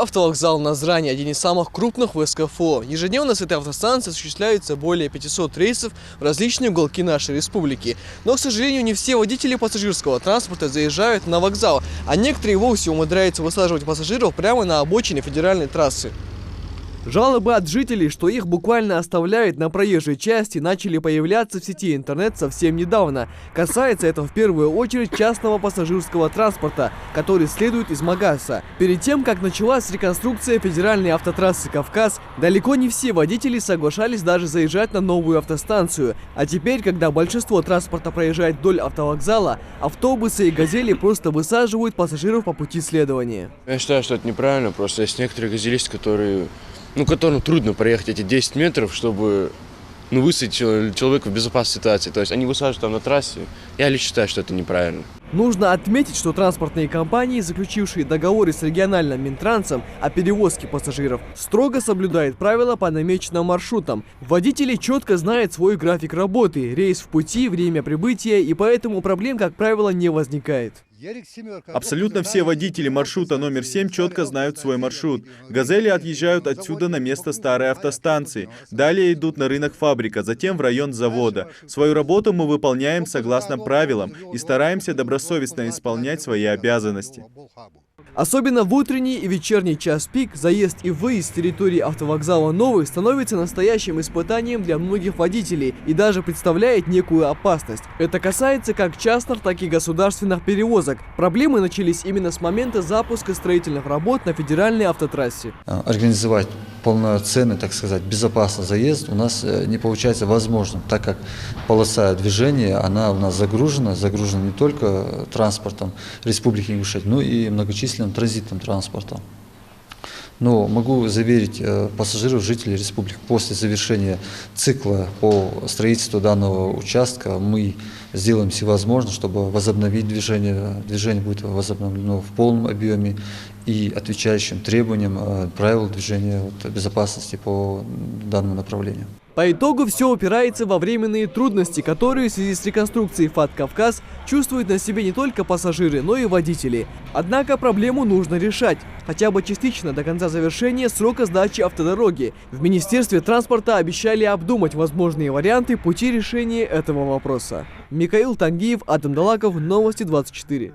Автовокзал Назрани – один из самых крупных в СКФО. Ежедневно с этой автостанции осуществляются более 500 рейсов в различные уголки нашей республики. Но, к сожалению, не все водители пассажирского транспорта заезжают на вокзал, а некоторые вовсе умудряются высаживать пассажиров прямо на обочине федеральной трассы. Жалобы от жителей, что их буквально оставляют на проезжей части, начали появляться в сети интернет совсем недавно. Касается это в первую очередь частного пассажирского транспорта, который следует из Магаса. Перед тем, как началась реконструкция федеральной автотрассы «Кавказ», далеко не все водители соглашались даже заезжать на новую автостанцию. А теперь, когда большинство транспорта проезжает вдоль автовокзала, автобусы и «Газели» просто высаживают пассажиров по пути следования. Я считаю, что это неправильно. Просто есть некоторые газелисты, которым трудно проехать эти 10 метров, чтобы высадить человека в безопасной ситуации. То есть они высаживают там на трассе. Я лично считаю, что это неправильно. Нужно отметить, что транспортные компании, заключившие договоры с региональным Минтрансом о перевозке пассажиров, строго соблюдают правила по намеченным маршрутам. Водители четко знают свой график работы, рейс в пути, время прибытия, и поэтому проблем, как правило, не возникает. Абсолютно все водители маршрута номер 7 четко знают свой маршрут. «Газели» отъезжают отсюда на место старой автостанции. Далее идут на рынок фабрика, затем в район завода. Свою работу мы выполняем согласно правилам и стараемся добросовестно исполнять свои обязанности. Особенно в утренний и вечерний час пик заезд и выезд с территории автовокзала Новый становится настоящим испытанием для многих водителей и даже представляет некую опасность. Это касается как частных, так и государственных перевозок. Проблемы начались именно с момента запуска строительных работ на федеральной автотрассе. Организовать полноценный, так сказать, безопасный заезд у нас не получается возможным, так как полоса движения, она у нас загружена не только транспортом Республики Ингушетия, но и многочисленным транзитным транспортом. Но могу заверить пассажиров, жителей республики, после завершения цикла по строительству данного участка мы сделаем всевозможное, чтобы возобновить движение. Движение будет возобновлено в полном объеме и отвечающим требованиям правил движения безопасности по данному направлению. По итогу все упирается во временные трудности, которые в связи с реконструкцией ФАТ «Кавказ» чувствуют на себе не только пассажиры, но и водители. Однако проблему нужно решать, хотя бы частично до конца завершения срока сдачи автодороги. В Министерстве транспорта обещали обдумать возможные варианты пути решения этого вопроса. Михаил Тангиев, Адам Далаков, Новости 24.